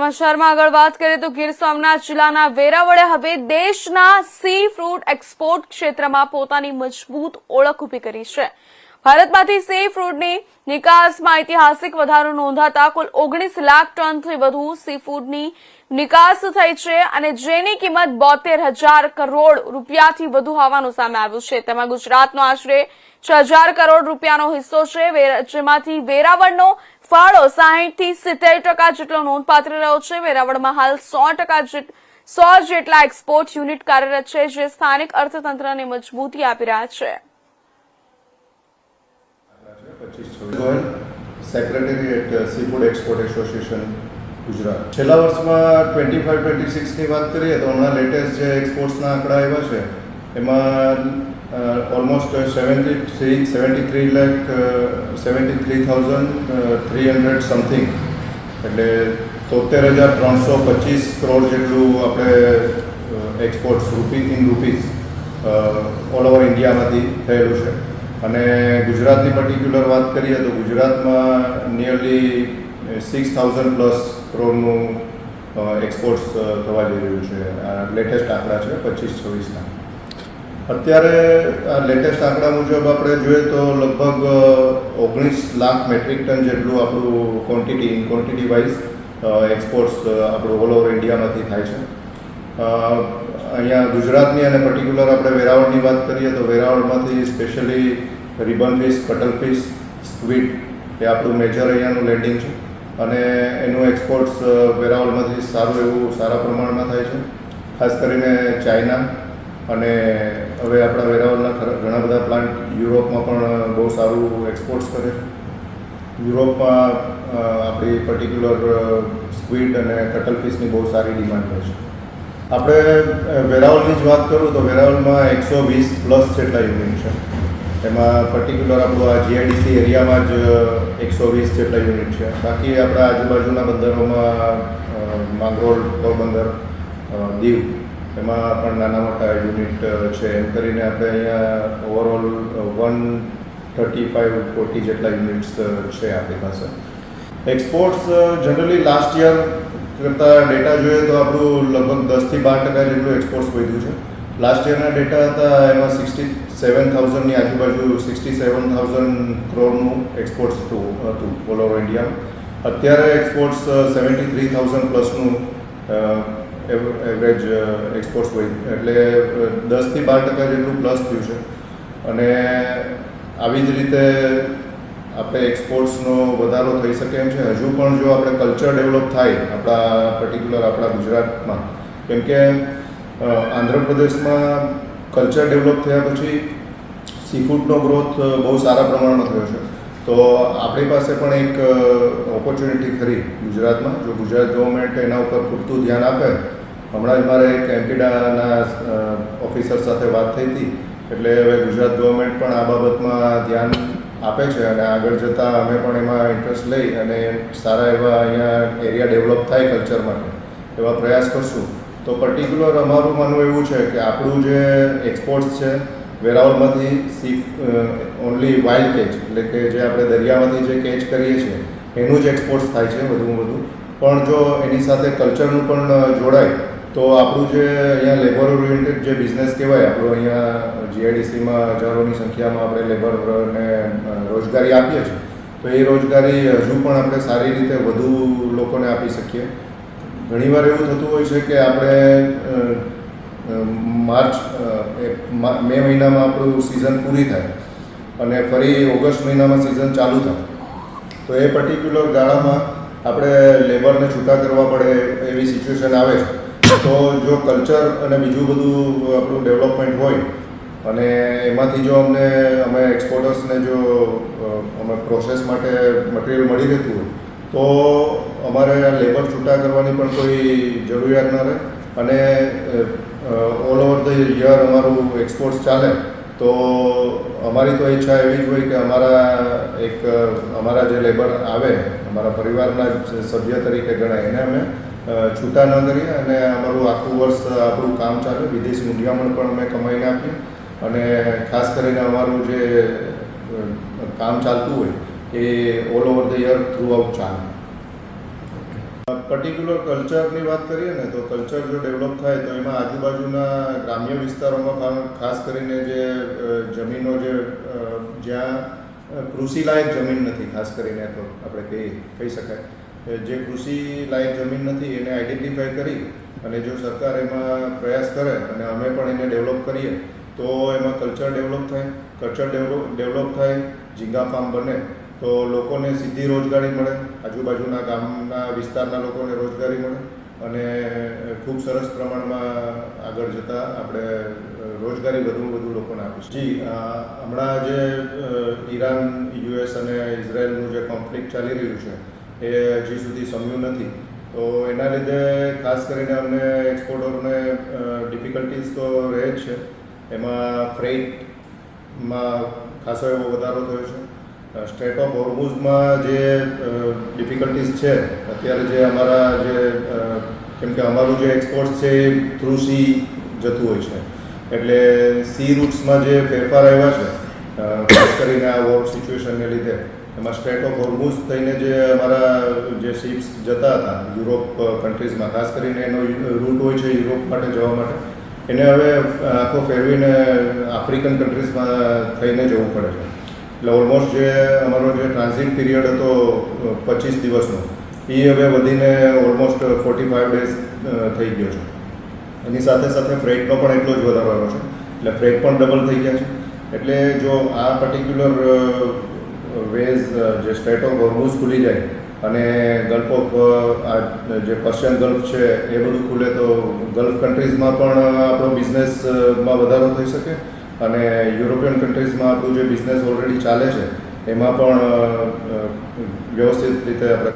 સમાચારમાં આગળ વાત કરીએ તો ગીર સોમનાથ જિલ્લાના વેરાવળે હવે દેશના સી ફૂડ એક્સપોર્ટ ક્ષેત્રમાં પોતાની મજબૂત ઓળખ ઊભી કરી છે. ભારતમાંથી સી ફૂડની નિકાસમાં ઐતિહાસિક વધારો નોંધાતા કુલ 19 લાખ ટનથી વધુ સી ફૂડની નિકાસ થઈ છે અને જેની કિંમત 72,000 કરોડ રૂપિયાથી વધુ હોવાનું સામે આવ્યું છે. તેમાં ગુજરાતનો આશરે 6,000 કરોડ રૂપિયાનો હિસ્સો છે, જેમાંથી વેરાવળનો ફાળો 60 થી 70% જેટલો નોંધપાત્ર રહ્યો છે. વેરાવળમાં હાલ 100 જેટલા એક્સપોર્ટ યુનિટ કાર્યરત છે, જે સ્થાનિક અર્થતંત્રને મજબૂતી આપી રહ્યા છે. Secretary at seafood export association Gujarat. છેલ્લા વર્ષમાં 25-26ની વાત કરીએ તો હમણાં લેટેસ્ટ જે એક્સપોર્ટ્સના આંકડા આવ્યા છે એમાં ઓલમોસ્ટ 73,300 સમથિંગ, એટલે 73,325 કરોડ જેટલું આપણે એક્સપોર્ટ્સ રૂપીઝ ઓલ ઓવર ઇન્ડિયામાંથી થયેલું છે. અને ગુજરાતની પર્ટિક્યુલર વાત કરીએ તો ગુજરાતમાં નિયરલી 6,000 પ્લસ કરોડનું એક્સપોર્ટ્સ થવા જઈ રહ્યું છે. આ લેટેસ્ટ આંકડા છે 25-26ના. અત્યારે આ લેટેસ્ટ આંકડા મુજબ આપણે જોઈએ તો લગભગ 19 લાખ મેટ્રિક ટન જેટલું આપણું ક્વોન્ટિટી વાઇઝ એક્સપોર્ટ્સ આપણું ઓલ ઓવર ઇન્ડિયામાંથી થાય છે. અહીંયા ગુજરાતની અને પર્ટિક્યુલર આપણે વેરાવળની વાત કરીએ તો વેરાવળમાંથી specially ribbon fish, cuttle fish, squid એ આપણું મેજર અહીંયાનું લેન્ડિંગ છે અને એનું એક્સપોર્ટ્સ વેરાવળમાંથી સારા પ્રમાણમાં થાય છે. ખાસ કરીને ચાઇના અને હવે આપણા વેરાવળના ઘણા બધા પ્લાન્ટ યુરોપમાં પણ બહુ સારું એક્સપોર્ટ્સ કરે છે. યુરોપમાં આપણી પર્ટિક્યુલર સ્ક્વિડ અને કટલ ફિશની બહુ સારી ડિમાન્ડ હોય છે. આપણે વેરાવળની જ વાત કરું તો વેરાવળમાં 120 પ્લસ જેટલા યુનિટ છે. એમાં પર્ટિક્યુલર આપણું આ જીઆઈડીસી એરિયામાં જ 120 જેટલા યુનિટ છે. બાકી આપણા આજુબાજુના બંદરોમાં માંગરોળ, પોરબંદર, દીવ એમાં પણ નાના મોટા યુનિટ છે. એમ કરીને આપણે અહીંયા ઓવરઓલ 135-40 જેટલા યુનિટ્સ છે આપણી પાસે. એક્સપોર્ટ્સ જનરલી લાસ્ટ યર કરતાં ડેટા જોઈએ તો આપણું લગભગ 10-12% જેટલું એક્સપોર્ટ્સ વધ્યું છે. લાસ્ટ યરના ડેટા હતા એમાં 67,000ની આજુબાજુ 67,000 કરોડનું એક્સપોર્ટ્સ હતું ઓલ ઓવર ઇન્ડિયામાં. અત્યારે એક્સપોર્ટ્સ 73,000 પ્લસનું એવરેજ એક્સપોર્ટ્સ હોય, એટલે 10-12% જેટલું પ્લસ થયું છે. અને આવી જ રીતે આપણે એક્સપોર્ટ્સનો વધારો થઈ શકે એમ છે. હજુ પણ જો આપણે કલ્ચર ડેવલપ થાય આપણા ગુજરાતમાં, કેમ કે આંધ્રપ્રદેશમાં કલ્ચર ડેવલપ થયા પછી સીફૂડનો ગ્રોથ બહુ સારા પ્રમાણમાં થયો છે. તો આપણી પાસે પણ એક ઓપોર્ચ્યુનિટી ખરી ગુજરાતમાં, જો ગુજરાત ગવર્મેન્ટ એના ઉપર પૂરતું ધ્યાન આપે. હમણાં જ મારે એક એમપીડાના ઓફિસર સાથે વાત થઈ હતી, એટલે હવે ગુજરાત ગવર્મેન્ટ પણ આ બાબતમાં ધ્યાન આપે છે અને આગળ જતાં અમે પણ એમાં ઇન્ટરેસ્ટ લઈ અને સારા એવા અહીંયા એરિયા ડેવલપ થાય કલ્ચર માટે એવા પ્રયાસ કરશું. તો પર્ટિક્યુલર અમારું માનવું એવું છે કે આપણું જે એક્સપોર્ટ્સ છે વેરાવળમાંથી ઓનલી વાઇલ્ડ કેચ, એટલે કે જે આપણે દરિયામાંથી જે કેચ કરીએ છીએ એનું જ એક્સપોર્ટ્સ થાય છે વધુમાં વધુ. પણ જો એની સાથે કલ્ચરનું પણ જોડાય તો આપણું જે અહીંયા લેબર ઓરિએન્ટેડ જે બિઝનેસ કહેવાય, આપણું અહીંયા જીઆઈડીસીમાં હજારોની સંખ્યામાં આપણે લેબરને રોજગારી આપીએ છીએ, તો એ રોજગારી હજુ પણ આપણે સારી રીતે વધુ લોકોને આપી શકીએ. ઘણીવાર એવું થતું હોય છે કે આપણે મે મહિનામાં આપણું સિઝન પૂરી થાય અને ફરી ઓગસ્ટ મહિનામાં સિઝન ચાલુ થાય, તો એ પર્ટિક્યુલર ગાળામાં આપણે લેબરને છૂટા કરવા પડે એવી સિચ્યુએશન આવે છે. તો જો કલ્ચર અને બીજું બધું આપણું ડેવલપમેન્ટ હોય અને એમાંથી જો અમે એક્સપોર્ટર્સને જો અમે પ્રોસેસ માટે મટીરિયલ મળી રહેતું હોય તો અમારે લેબર છૂટા કરવાની પણ કોઈ જરૂરિયાત ન રહે અને ઓલ ઓવર ધ યર અમારું એક્સપોર્ટ્સ ચાલે. તો અમારી તો ઈચ્છા એવી જ હોય કે અમારા જે લેબર આવે, અમારા પરિવારના જ સભ્ય તરીકે ગણાય, એને અમે છૂટા ન કરીએ અને અમારું આખું વર્ષ આપણું કામ ચાલે. વિદેશી મૂલ્યામણ પણ અમે કમાઈને આપીએ અને ખાસ કરીને અમારું જે કામ ચાલતું હોય એ all over the year throughout ચાલે. પર્ટિક્યુલર કલ્ચરની વાત કરીએ ને તો કલ્ચર જો ડેવલપ થાય તો એમાં આજુબાજુના ગ્રામ્ય વિસ્તારોમાં પણ ખાસ કરીને જે જમીનો જે જ્યાં કૃષિલાયક જમીન નથી, ખાસ કરીને તો આપણે કહી શકાય જે કૃષિલાયક જમીન નથી એને આઈડેન્ટિફાઈ કરી અને જો સરકાર એમાં પ્રયાસ કરે અને અમે પણ એને ડેવલપ કરીએ તો એમાં કલ્ચર ડેવલપ થાય, ઝીંગા ફાર્મ બને તો લોકોને સીધી રોજગારી મળે, આજુબાજુના ગામના વિસ્તારના લોકોને રોજગારી મળે અને ખૂબ સરસ પ્રમાણમાં આગળ જતાં આપણે રોજગારી વધુ લોકોને આપીશું. જી, હમણાં જે ઈરાન, યુએસ અને ઇઝરાયલનું જે કોન્ફ્લિક્ટ ચાલી રહ્યું છે એ હજી સુધી શમ્યું નથી, તો એના લીધે ખાસ કરીને અમને એક્સપોર્ટરોને ડિફિકલ્ટીઝ તો રહે જ છે. એમાં ફ્રેઇટમાં ખાસો એવો વધારો થયો છે. સ્ટ્રેટ ઓફ હોર્મુઝમાં જે ડિફિકલ્ટીઝ છે અત્યારે, જે અમારા જે કેમ કે અમારું જે એક્સપોર્ટ છે એ થ્રુ સી જતું હોય છે, એટલે સી રૂટ્સમાં જે ફેરફાર આવ્યા છે ખાસ કરીને આ વોર સિચ્યુએશનને લીધે એમાં સ્ટ્રેટ ઓફ હોર્મુઝ થઈને જે અમારા જે શિપ્સ જતા હતા યુરોપ કન્ટ્રીઝમાં, ખાસ કરીને એનો રૂટ હોય છે યુરોપ માટે જવા માટે, એને હવે આખો ફેરવીને આફ્રિકન કન્ટ્રીઝમાં થઈને જવું પડે છે. એટલે ઓલમોસ્ટ જે અમારો જે ટ્રાન્ઝિટ પીરિયડ હતો 25 દિવસનો એ હવે વધીને ઓલમોસ્ટ 45 ડેઝ થઈ ગયો છે. એની સાથે સાથે ફ્રેટનો પણ એટલો જ વધારો આવ્યો છે, એટલે ફ્રેટ પણ ડબલ થઈ ગયા છે. એટલે જો આ પર્ટિક્યુલર વેઝ જે સ્ટ્રેટ ઓફ હોર્મુઝ ખુલી જાય અને ગલ્ફ ઓફ આ જે પર્શિયન ગલ્ફ છે એ બધું ખુલે તો ગલ્ફ કન્ટ્રીઝમાં પણ આપણો બિઝનેસમાં વધારો થઈ શકે અને યુરોપિયન કન્ટ્રીઝમાં આપણું જે બિઝનેસ ઓલરેડી ચાલે છે એમાં પણ વ્યવસ્થિત રીતે આપણે